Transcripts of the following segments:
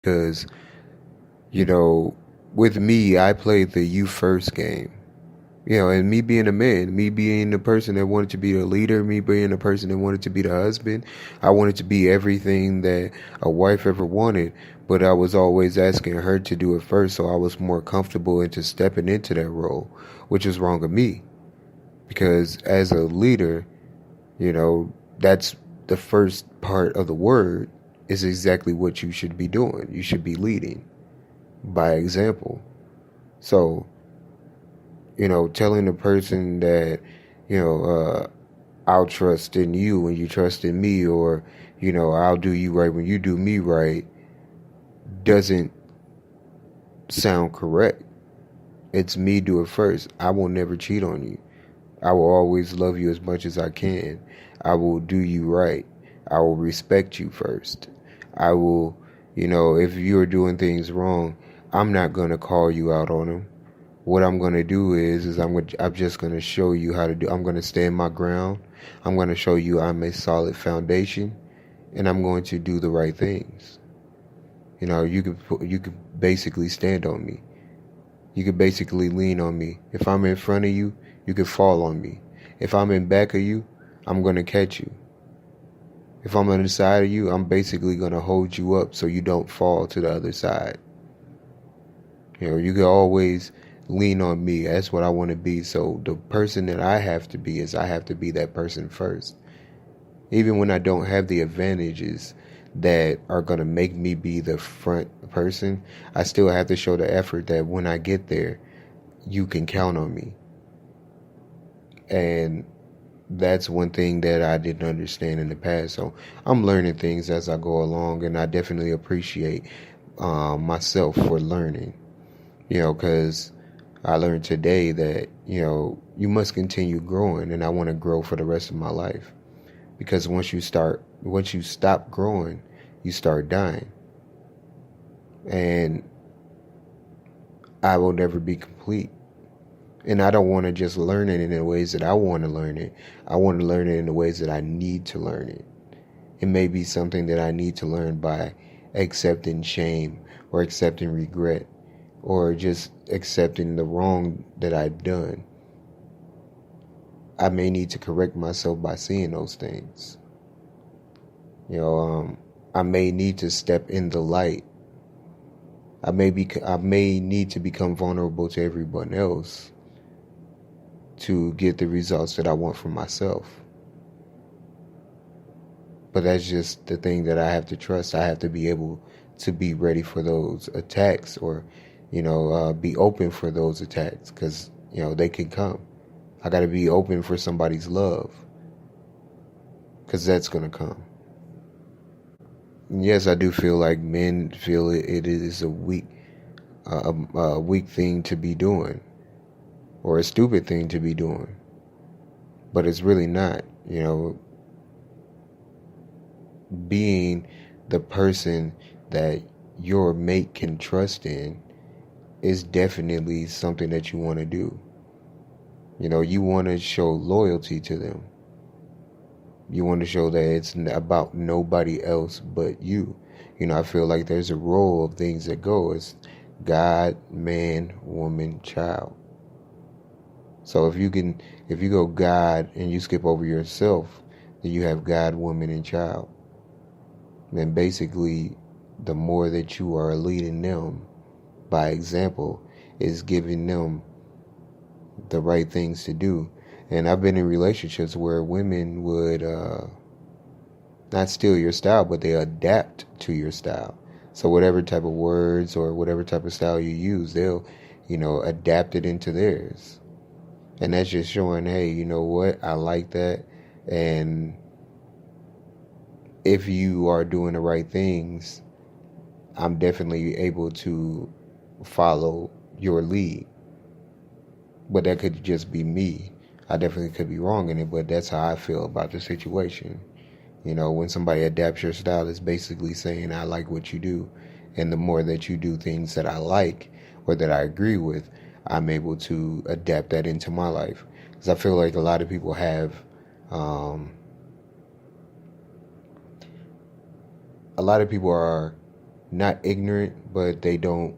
because, you know, with me, I played the you first game. And me being a man, me being the person that wanted to be the leader, me being the person that wanted to be the husband, I wanted to be everything that a wife ever wanted, but I was always asking her to do it first, so I was more comfortable into stepping into that role, which is wrong of me. Because as a leader, that's the first part of the word is exactly what you should be doing. You should be leading by example. So, telling the person that, you know, I'll trust in you when you trust in me, or, I'll do you right when you do me right, doesn't sound correct. It's me do it first. I will never cheat on you. I will always love you as much as I can. I will do you right. I will respect you first. I will, if you're doing things wrong, I'm not going to call you out on them. What I'm going to do is I'm just going to show you how to do. I'm going to stand my ground. I'm going to show you I'm a solid foundation, and I'm going to do the right things. You could basically stand on me. You could basically lean on me. If I'm in front of you, you could fall on me. If I'm in back of you, I'm going to catch you. If I'm on the side of you, I'm basically going to hold you up so you don't fall to the other side. You can always lean on me. That's what I want to be. So the person that I have to be is I have to be that person first. Even when I don't have the advantages that are going to make me be the front person, I still have to show the effort that when I get there, you can count on me. And that's one thing that I didn't understand in the past. So I'm learning things as I go along, and I definitely appreciate myself for learning, because I learned today that, you must continue growing, and I want to grow for the rest of my life. Because once you stop growing, you start dying. And I will never be complete. And I don't want to just learn it in the ways that I want to learn it. I want to learn it in the ways that I need to learn it. It may be something that I need to learn by accepting shame or accepting regret or just accepting the wrong that I've done. I may need to correct myself by seeing those things. I may need to step in the light. I may need to become vulnerable to everyone else to get the results that I want for myself. But that's just the thing that I have to trust. I have to be able to be ready for those attacks, or, be open for those attacks, because, they can come. I got to be open for somebody's love, because that's going to come. And yes, I do feel like men feel it is a weak thing to be doing, or a stupid thing to be doing. But it's really not, being the person that your mate can trust in is definitely something that you want to do. You want to show loyalty to them. You want to show that it's about nobody else but you. I feel like there's a role of things that go. It's God, man, woman, child. So if you go God and you skip over yourself, then you have God, woman, and child. Then basically, the more that you are leading them by example is giving them the right things to do. And I've been in relationships where women would not steal your style, but they adapt to your style. So whatever type of words or whatever type of style you use, they'll, adapt it into theirs. And that's just showing, hey, you know what? I like that. And if you are doing the right things, I'm definitely able to follow your lead. But that could just be me. I definitely could be wrong in it, but that's how I feel about the situation. When somebody adapts your style, it's basically saying, I like what you do. And the more that you do things that I like or that I agree with, I'm able to adapt that into my life. Because I feel like a lot of people have, a lot of people are not ignorant, but they don't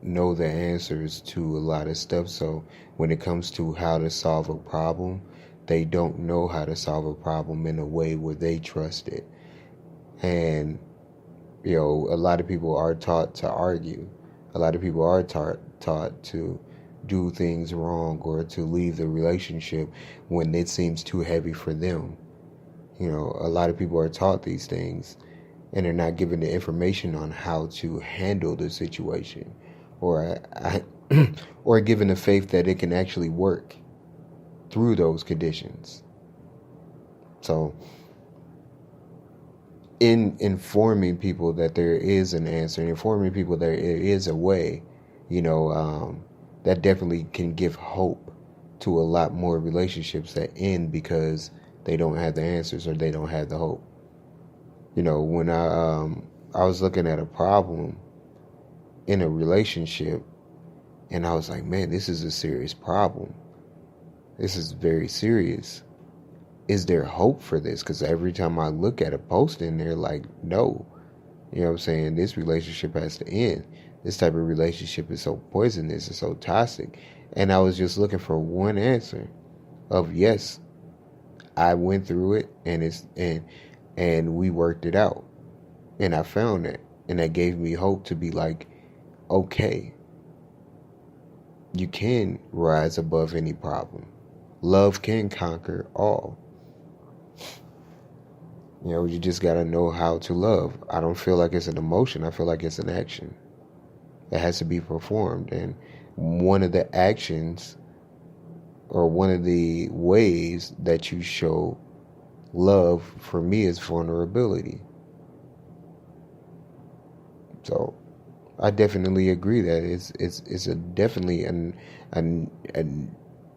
know the answers to a lot of stuff. So when it comes to how to solve a problem, they don't know how to solve a problem in a way where they trust it. And, a lot of people are taught to argue. A lot of people are taught to do things wrong or to leave the relationship when it seems too heavy for them. A lot of people are taught these things and they're not given the information on how to handle the situation, or or given the faith that it can actually work through those conditions. So in informing people that there is an answer, informing people there is a way, that definitely can give hope to a lot more relationships that end because they don't have the answers or they don't have the hope. When I was looking at a problem in a relationship, and I was like, man, this is a serious problem. This is very serious. Is there hope for this? Because every time I look at a post in there, like, no. You know what I'm saying? This relationship has to end. This type of relationship is so poisonous, it's so toxic. And I was just looking for one answer of yes, I went through it and we worked it out. And I found that. And that gave me hope to be like, okay, you can rise above any problem. Love can conquer all. You just got to know how to love. I don't feel like it's an emotion. I feel like it's an action. It has to be performed. And one of the actions or one of the ways that you show love for me is vulnerability. So I definitely agree that it's definitely a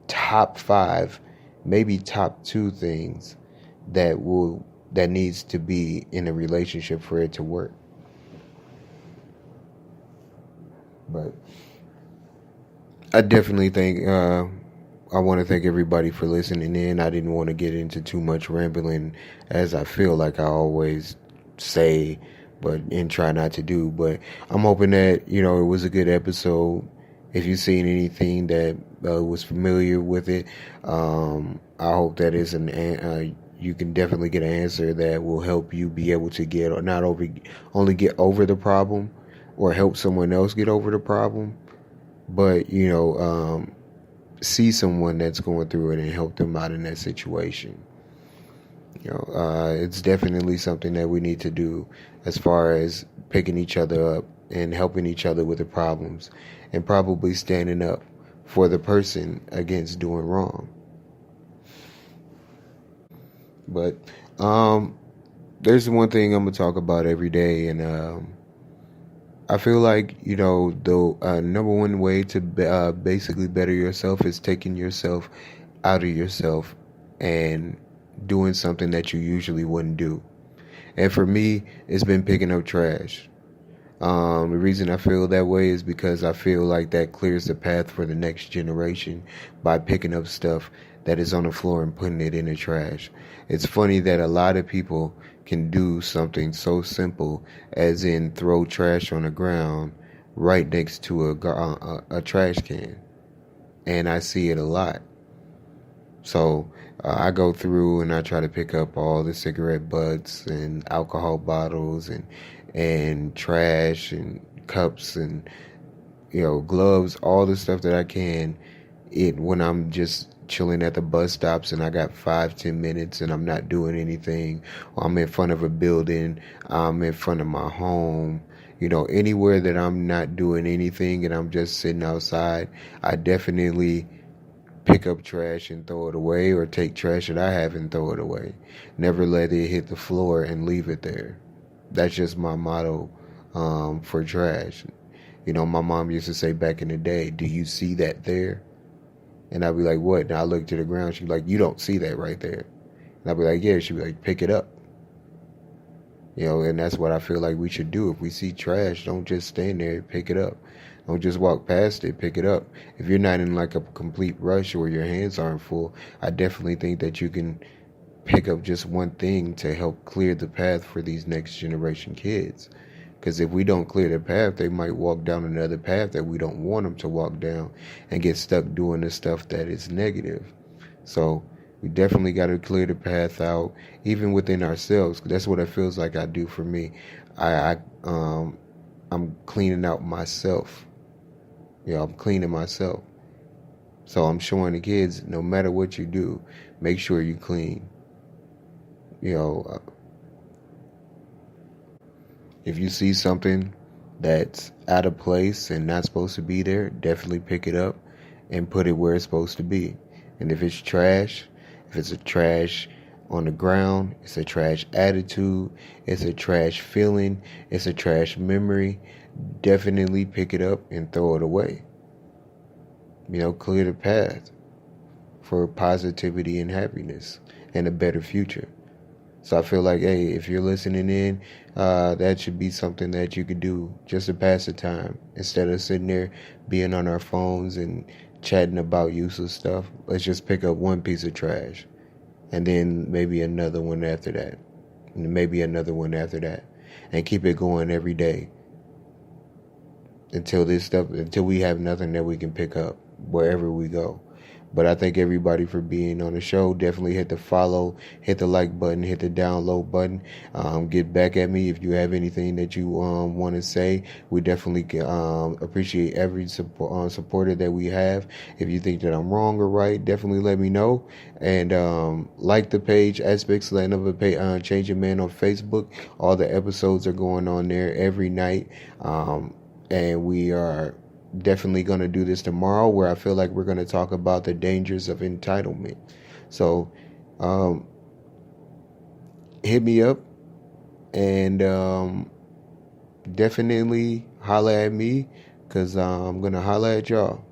top 5, maybe top 2 things that needs to be in a relationship for it to work. But I definitely think I want to thank everybody for listening in. I didn't want to get into too much rambling, as I feel like I always say, and try not to do. But I'm hoping that it was a good episode. If you've seen anything that was familiar with it, I hope that is you can definitely get an answer that will help you be able to get, or not only get over the problem, or help someone else get over the problem, but see someone that's going through it and help them out in that situation. It's definitely something that we need to do as far as picking each other up and helping each other with the problems, and probably standing up for the person against doing wrong. But there's one thing I'm gonna talk about every day, and I feel like the number one way to basically better yourself is taking yourself out of yourself and doing something that you usually wouldn't do. And for me, it's been picking up trash. The reason I feel that way is because I feel like that clears the path for the next generation by picking up stuff that is on the floor and putting it in the trash. It's funny that a lot of people can do something so simple as in throw trash on the ground right next to a trash can. And I see it a lot. So I go through and I try to pick up all the cigarette butts and alcohol bottles and trash and cups and gloves, all the stuff that I can. When I'm just chilling at the bus stops and I got 5-10 minutes and I'm not doing anything, or I'm in front of a building, I'm in front of my home, anywhere that I'm not doing anything and I'm just sitting outside, I definitely pick up trash and throw it away, or take trash that I have and throw it away. Never let it hit the floor and leave it there. That's just my motto for trash. My mom used to say back in the day, do you see that there? And I'd be like, what? And I look to the ground. She'd be like, you don't see that right there. And I'd be like, yeah. She'd be like, pick it up. And that's what I feel like we should do. If we see trash, don't just stand there, pick it up. Don't just walk past it, pick it up. If you're not in like a complete rush or your hands aren't full, I definitely think that you can pick up just one thing to help clear the path for these next generation kids. Because if we don't clear the path, they might walk down another path that we don't want them to walk down and get stuck doing the stuff that is negative. So we definitely got to clear the path out, even within ourselves. That's what it feels like I do for me. I'm cleaning out myself. I'm cleaning myself. So I'm showing the kids, no matter what you do, make sure you clean. You know, if you see something that's out of place and not supposed to be there, definitely pick it up and put it where it's supposed to be. And if it's trash, if it's a trash on the ground, it's a trash attitude, it's a trash feeling, it's a trash memory, definitely pick it up and throw it away. Clear the path for positivity and happiness and a better future. So I feel like, hey, if you're listening in, that should be something that you could do just to pass the time. Instead of sitting there being on our phones and chatting about useless stuff, let's just pick up one piece of trash. And then maybe another one after that. And maybe another one after that. And keep it going every day. Until we have nothing that we can pick up wherever we go. But I thank everybody for being on the show. Definitely hit the follow, hit the like button, hit the download button. Get back at me if you have anything that you want to say. We definitely appreciate every supporter that we have. If you think that I'm wrong or right, definitely let me know. And like the page, Aspects of a Changing Man on Facebook. All the episodes are going on there every night. And we are definitely going to do this tomorrow, where I feel like we're going to talk about the dangers of entitlement. So hit me up and definitely holla at me, because I'm going to holla at y'all.